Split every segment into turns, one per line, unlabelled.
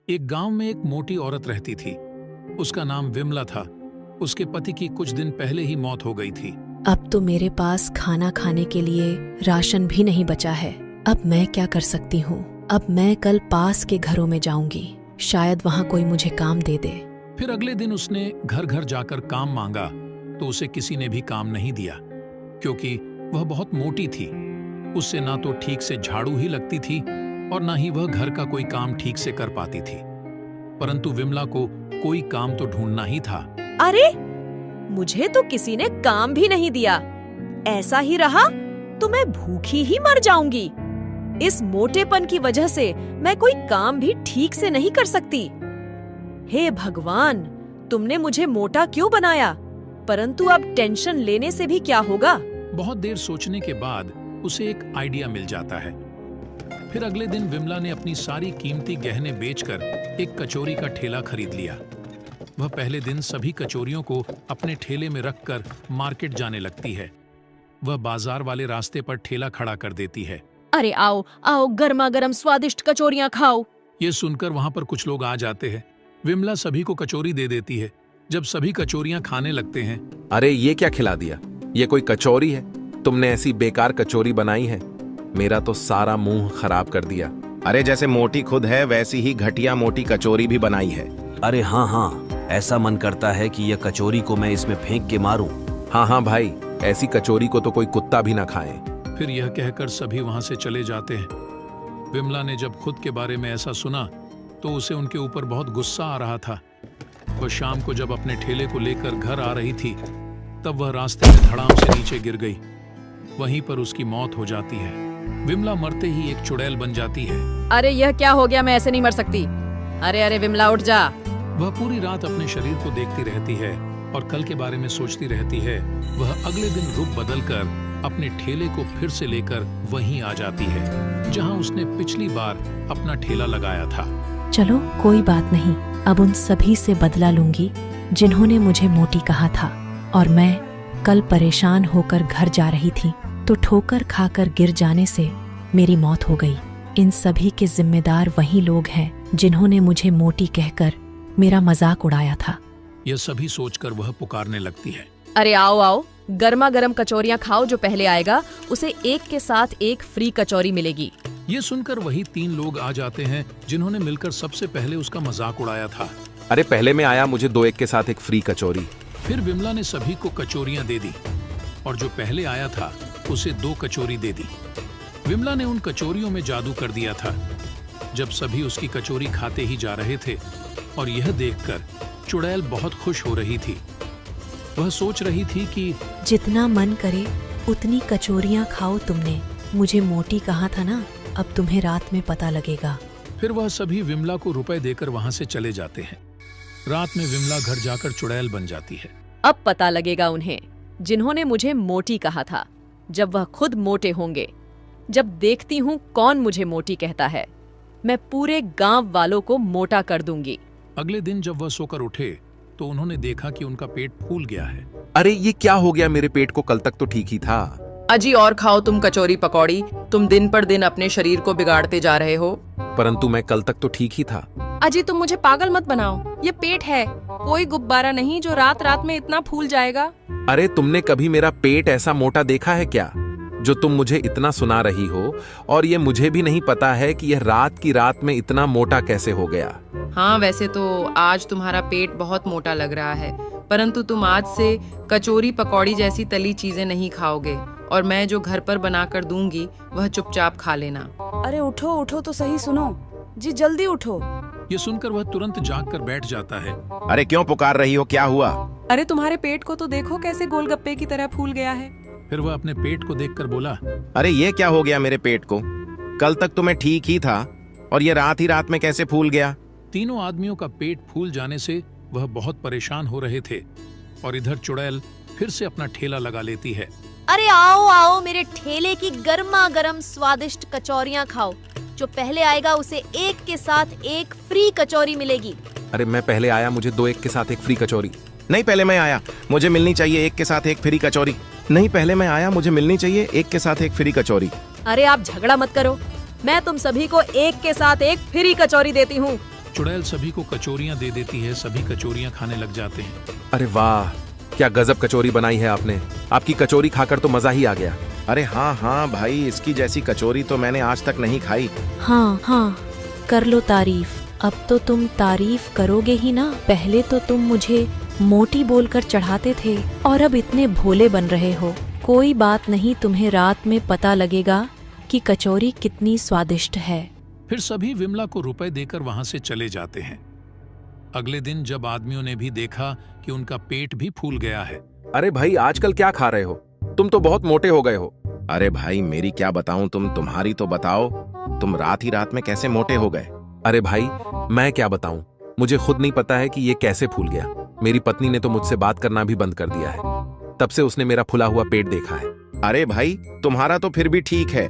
एक गांव में एक मोटी औरत रहती थी। उसका नाम विमला था। उसके पति की कुछ दिन पहले ही मौत हो गई थी।
अब तो मेरे पास खाना खाने के लिए राशन भी नहीं बचा है। अब मैं क्या कर सकती हूँ? अब मैं कल पास के घरों में जाऊंगी, शायद वहाँ कोई मुझे काम दे दे।
फिर अगले दिन उसने घर घर जाकर काम मांगा तो उसे किसी ने भी काम नहीं दिया, क्योंकि वह बहुत मोटी थी। उससे ना तो ठीक से झाड़ू ही लगती थी और ना ही वह घर का कोई काम ठीक से कर पाती थी। परंतु विमला को कोई काम तो ढूंढना ही था।
अरे, मुझे तो किसी ने काम भी नहीं दिया। ऐसा ही रहा तो मैं भूखी ही मर जाऊंगी। इस मोटेपन की वजह से मैं कोई काम भी ठीक से नहीं कर सकती। हे भगवान, तुमने मुझे मोटा क्यों बनाया? परंतु अब टेंशन लेने से भी क्या होगा?
बहुत देर सोचने के बाद उसे एक आइडिया मिल जाता है। फिर अगले दिन विमला ने अपनी सारी कीमती गहने बेचकर एक कचौरी का ठेला खरीद लिया। वह पहले दिन सभी कचौरियों को अपने ठेले में रखकर मार्केट जाने लगती है। वह बाजार वाले रास्ते पर ठेला खड़ा कर देती है।
अरे आओ आओ, गर्मा गर्म स्वादिष्ट कचौरियां खाओ।
ये सुनकर वहां पर कुछ लोग आ जाते हैं। विमला सभी को कचौरी दे देती है। जब सभी कचौरियां खाने लगते हैं,
अरे ये क्या खिला दिया? ये कोई कचौरी है? तुमने ऐसी बेकार कचौरी बनाई है, मेरा तो सारा मुंह खराब कर दिया।
अरे जैसे मोटी खुद है वैसी ही घटिया मोटी कचौरी भी बनाई है।
अरे हाँ, ऐसा मन करता है कि यह कचौरी को मैं इसमें फेंक के मारूं।
हाँ भाई, ऐसी कचौरी को तो कोई कुत्ता भी ना खाए।
फिर यह कहकर सभी वहां से चले जाते हैं। विमला ने जब खुद के बारे में ऐसा सुना तो उसे उनके ऊपर बहुत गुस्सा आ रहा था। वह शाम को जब अपने ठेले को लेकर घर आ रही थी तब वह रास्ते में धड़ाम से नीचे गिर गई। वहीं पर उसकी मौत हो जाती है। विमला मरते ही एक चुड़ैल बन जाती है।
अरे यह क्या हो गया? मैं ऐसे नहीं मर सकती। अरे विमला, उठ जा।
वह पूरी रात अपने शरीर को देखती रहती है और कल के बारे में सोचती रहती है। वह अगले दिन रूप बदलकर अपने ठेले को फिर से लेकर वहीं आ जाती है जहां उसने पिछली बार अपना ठेला लगाया था।
चलो कोई बात नहीं, अब उन सभी से बदला लूंगी जिन्होंने मुझे मोटी कहा था। और मैं कल परेशान होकर घर जा रही थी तो ठोकर खाकर गिर जाने से मेरी मौत हो गई। इन सभी के जिम्मेदार वही लोग हैं जिन्होंने मुझे मोटी कहकर मेरा मजाक उड़ाया था।
यह सभी सोचकर वह पुकारने लगती है।
अरे आओ आओ, गर्मा गर्म कचौरियां खाओ। जो पहले आएगा उसे एक के साथ एक फ्री कचौरी मिलेगी।
ये सुनकर वही 3 लोग आ जाते हैं जिन्होंने मिलकर सबसे पहले उसका मजाक उड़ाया था।
अरे पहले मैं आया, मुझे 2 एक के साथ एक फ्री कचौरी।
फिर विमला ने सभी को कचौरियां दे दी और जो पहले आया था उसे 2 कचौरी दे दी। विमला ने उन कचौरियों में जादू कर दिया था। जब सभी उसकी कचौरी खाते ही जा रहे थे और यह देखकर चुड़ैल बहुत खुश हो रही थी। वह सोच रही थी कि
जितना मन करे उतनी कचौरियां खाओ। तुमने मुझे मोटी कहा था ना, अब तुम्हें रात में पता लगेगा।
फिर वह सभी विमला को रुपए देकर वहां से चले जाते हैं। रात में विमला घर जाकर चुड़ैल बन जाती है।
अब पता लगेगा उन्हें जिन्होंने मुझे मोटी कहा था, जब वह खुद मोटे होंगे। जब देखती हूँ कौन मुझे मोटी कहता है, मैं पूरे गांव वालों को मोटा कर दूंगी।
अगले दिन जब वह सोकर उठे तो उन्होंने देखा कि उनका पेट फूल गया है।
अरे ये क्या हो गया मेरे पेट को? कल तक तो ठीक ही था।
अजी और खाओ तुम कचौरी पकौड़ी। तुम दिन पर दिन अपने शरीर को बिगाड़ते जा रहे हो।
परंतु मैं कल तक तो ठीक ही था।
अजी तुम मुझे पागल मत बनाओ। ये पेट है, कोई गुब्बारा नहीं जो रात रात में इतना फूल जाएगा।
अरे तुमने कभी मेरा पेट ऐसा मोटा देखा है क्या, जो तुम मुझे इतना सुना रही हो? और ये मुझे भी नहीं पता है कि यह रात की रात में इतना मोटा कैसे हो गया।
हाँ, वैसे तो आज तुम्हारा पेट बहुत मोटा लग रहा है, परंतु तुम आज से कचौरी पकौड़ी जैसी तली चीजें नहीं खाओगे और मैं जो घर पर बनाकर दूंगी वह चुपचाप खा लेना।
अरे उठो उठो तो सही, सुनो जी, जल्दी उठो।
ये सुनकर वह तुरंत जाग कर बैठ जाता है।
अरे क्यों पुकार रही हो, क्या हुआ?
अरे तुम्हारे पेट को तो देखो कैसे गोलगप्पे की तरह फूल गया है।
फिर वह अपने पेट को देखकर बोला,
अरे ये क्या हो गया मेरे पेट को? कल तक तो मैं ठीक ही था और ये रात ही रात में कैसे फूल गया?
तीनों आदमियों का पेट फूल जाने से वह बहुत परेशान हो रहे थे और इधर चुड़ैल फिर से अपना ठेला लगा लेती है।
अरे आओ आओ, मेरे ठेले की गर्मा गर्म स्वादिष्ट कचौरियां खाओ। जो पहले आएगा उसे एक के साथ एक फ्री कचौरी मिलेगी।
अरे मैं पहले आया, मुझे 2 एक के साथ एक फ्री कचौरी।
नहीं, पहले मैं आया, मुझे मिलनी चाहिए एक के साथ एक फ्री कचौरी। नहीं, पहले मैं आया, मुझे मिलनी चाहिए एक के साथ एक फ्री कचौरी।
अरे आप झगड़ा मत करो, मैं तुम सभी को एक के साथ एक फ्री कचौरी देती हूँ।
चुड़ैल सभी को कचौरियां दे देती है, सभी कचौरियां खाने लग जाते हैं।
अरे वाह, क्या गजब कचौरी बनाई है आपने। आपकी कचौरी खाकर तो मजा ही आ गया।
अरे हाँ हाँ भाई, इसकी जैसी कचौरी तो मैंने आज तक नहीं खाई।
हाँ हाँ, कर लो तारीफ। अब तो तुम तारीफ करोगे ही ना। पहले तो तुम मुझे मोटी बोलकर चढ़ाते थे और अब इतने भोले बन रहे हो। कोई बात नहीं, तुम्हें रात में पता लगेगा कि कचौरी कितनी स्वादिष्ट है।
फिर सभी विमला को रुपए देकर वहां से चले जाते हैं। अगले दिन जब आदमियों ने भी देखा कि उनका पेट भी फूल गया है।
अरे भाई, आजकल क्या खा रहे हो? तुम तो बहुत मोटे हो गए हो।
अरे भाई मेरी क्या बताऊं, तुम्हारी तो बताओ। तुम रात ही रात में कैसे मोटे हो गए?
अरे भाई, मैं क्या बताऊं, मुझे खुद नहीं पता है कि ये कैसे फूल गया। मेरी पत्नी ने तो मुझसे बात करना भी बंद कर दिया है। तब से उसने मेरा फूला हुआ पेट देखा है।
अरे भाई, तुम्हारा तो फिर भी ठीक है।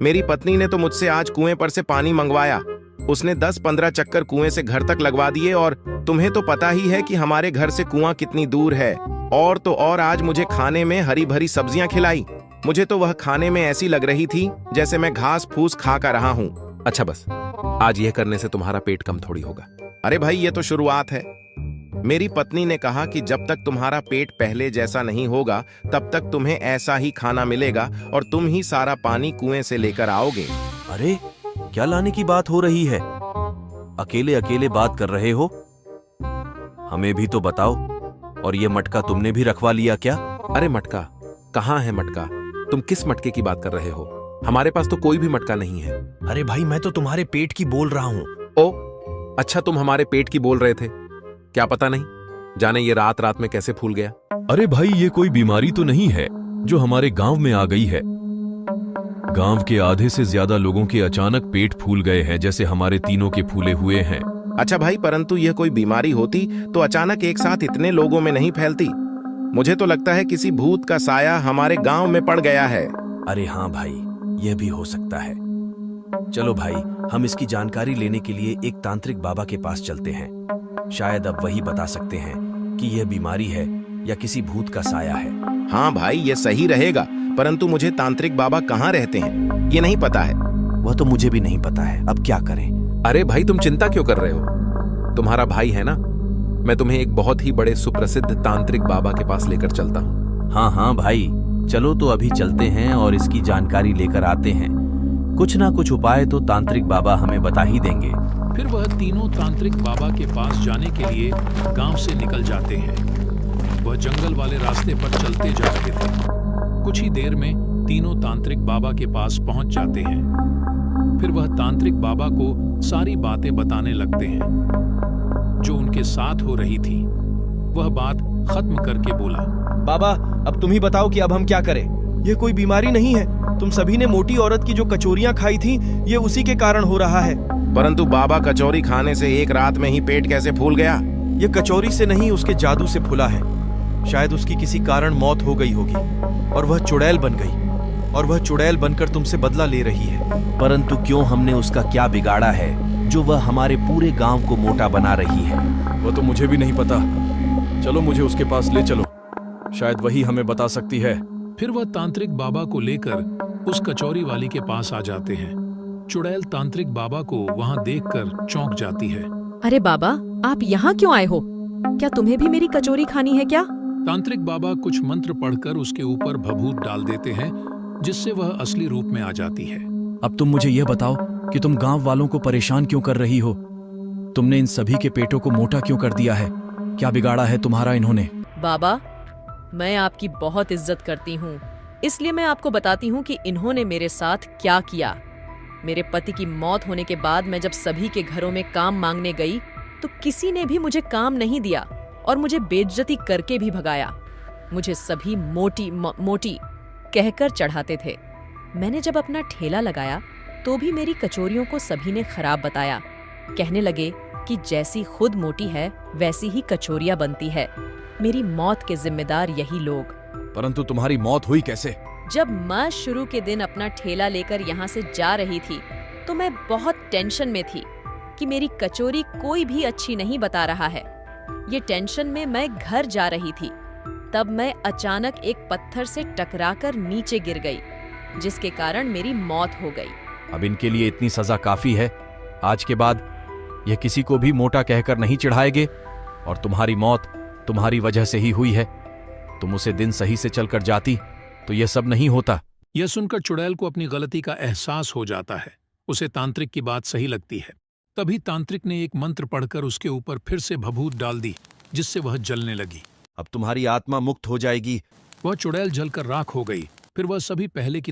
मेरी पत्नी ने तो मुझसे आज कुएं पर से पानी मंगवाया। उसने 10-15 चक्कर कुएं से घर तक लगवा दिए और तुम्हें तो पता ही है कि हमारे घर से कुआं कितनी दूर है। और तो और आज मुझे खाने में हरी भरी सब्जियां खिलाई। मुझे तो वह खाने में ऐसी लग रही थी जैसे मैं घास फूस खा कर रहा हूँ।
अच्छा बस, आज यह करने से तुम्हारा पेट कम थोड़ी होगा।
अरे भाई, ये तो शुरुआत है। मेरी पत्नी ने कहा कि जब तक तुम्हारा पेट पहले जैसा नहीं होगा तब तक तुम्हें ऐसा ही खाना मिलेगा और तुम ही सारा पानी कुएं से लेकर आओगे।
अरे क्या लाने की बात हो रही है? अकेले अकेले बात कर रहे हो? हमें भी तो बताओ। और ये मटका तुमने भी रखवा लिया क्या?
अरे मटका कहाँ है? मटका, तुम किस मटके की बात कर रहे हो? हमारे पास तो कोई भी मटका नहीं है।
अरे भाई, मैं तो तुम्हारे पेट की बोल रहा हूँ।
ओ अच्छा, तुम हमारे पेट की बोल रहे थे। क्या पता नहीं, जाने ये रात रात में कैसे फूल गया।
अरे भाई, ये कोई बीमारी तो नहीं है जो हमारे गांव में आ गई है। गांव के आधे से ज्यादा लोगों के अचानक पेट फूल गए हैं, जैसे हमारे तीनों के फूले हुए हैं।
अच्छा भाई, परंतु यह कोई बीमारी होती तो अचानक एक साथ इतने लोगों में नहीं फैलती। मुझे तो लगता है किसी भूत का साया हमारे गांव में पड़ गया है।
अरे हाँ भाई, यह भी हो सकता है। चलो भाई, हम इसकी जानकारी लेने के लिए एक तांत्रिक बाबा के पास चलते हैं। शायद अब वही बता सकते हैं कि यह बीमारी है या किसी भूत का साया है।
हाँ भाई, ये सही रहेगा, परंतु मुझे तांत्रिक बाबा कहाँ रहते हैं ये नहीं पता है।
वह तो मुझे भी नहीं पता है, अब क्या करें।
अरे भाई, तुम चिंता क्यों कर रहे हो? तुम्हारा भाई है ना, मैं तुम्हें एक बहुत ही बड़े सुप्रसिद्ध तांत्रिक बाबा के पास लेकर चलता हूँ।
हाँ हाँ भाई, चलो तो अभी चलते हैं और इसकी जानकारी लेकर आते हैं। कुछ ना कुछ उपाय तो तांत्रिक बाबा हमें बता ही देंगे।
फिर वह तीनों तांत्रिक बाबा के पास जाने के लिए गांव से निकल जाते हैं। वह जंगल वाले रास्ते पर चलते जा रहे थे। कुछ ही देर में तीनों तांत्रिक बाबा के पास पहुंच जाते हैं। फिर वह तांत्रिक बाबा को सारी बातें बताने लगते हैं जो उनके साथ हो रही थी। वह बात खत्म करके बोला,
बाबा, अब तुम ही बताओ कि अब हम क्या करें। यह कोई बीमारी नहीं है। तुम सभी ने मोटी औरत की जो कचौरियां खाई थी, ये उसी के कारण हो रहा है।
परंतु बाबा, कचौरी खाने से एक रात में ही पेट कैसे फूल गया?
ये कचौरी से नहीं, उसके जादू से फूला है। शायद उसकी किसी कारण मौत हो गई होगी और वह चुड़ैल बन गई, और वह चुड़ैल बनकर तुमसे बदला ले रही है।
परंतु क्यों, हमने उसका क्या बिगाड़ा है जो वह हमारे पूरे गांव को मोटा बना रही है?
वो तो मुझे भी नहीं पता। चलो मुझे उसके पास ले चलो, शायद वही हमें बता सकती है।
फिर वह तांत्रिक बाबा को लेकर उस कचौरी वाली के पास आ जाते हैं। चुड़ैल तांत्रिक बाबा को वहां देखकर चौंक जाती है।
अरे बाबा, आप यहाँ क्यों आए हो? क्या तुम्हें भी मेरी कचौरी खानी है क्या?
तांत्रिक बाबा कुछ मंत्र पढ़कर उसके ऊपर भभूत डाल देते हैं, जिससे वह असली रूप में आ जाती है।
अब तुम मुझे यह बताओ कि तुम गांव वालों को परेशान क्यों कर रही हो? तुमने इन सभी के पेटों को मोटा क्यों कर दिया है? क्या बिगाड़ा है तुम्हारा इन्होंने?
बाबा, मैं आपकी बहुत इज्जत करती हूँ, इसलिए मैं आपको बताती हूँ कि इन्होंने मेरे साथ क्या किया। मेरे पति की मौत होने के बाद मैं जब सभी के घरों में काम मांगने गई तो किसी ने भी मुझे काम नहीं दिया और मुझे बेइज्जती करके भी भगाया। मुझे सभी मोटी मोटी कहकर चढ़ाते थे। मैंने जब अपना ठेला लगाया तो भी मेरी कचौरियों को सभी ने खराब बताया। कहने लगे कि जैसी खुद मोटी है वैसी ही कचौरियां बनती है। मेरी मौत के जिम्मेदार यही लोग।
परंतु तुम्हारी मौत हुई कैसे?
जब मैं शुरू के दिन अपना ठेला लेकर यहाँ से जा रही थी तो मैं बहुत टेंशन में थी कि मेरी कचौरी कोई भी अच्छी नहीं बता रहा है। ये टेंशन में मैं घर जा रही थी, तब मैं अचानक एक पत्थर से टकराकर नीचे गिर गई, जिसके कारण मेरी मौत हो गई।
अब इनके लिए इतनी सजा काफी है। आज के बाद
यह किसी को भी मोटा कहकर नहीं चिढ़ाएगे, और तुम्हारी मौत तुम्हारी वजह से ही हुई है। तुम उसे दिन सही से चलकर जाती तो यह सब नहीं होता।
यह सुनकर चुड़ैल को अपनी गलती का एहसास हो जाता है। उसे तांत्रिक की बात सही लगती है। तभी तांत्रिक ने एक मंत्र पढ़कर उसके ऊपर फिर से भभूत डाल दी, जिससे वह जलने लगी।
अब तुम्हारी आत्मा मुक्त हो जाएगी।
वह चुड़ैल जलकर राख हो गई। फिर वह सभी पहले की तरह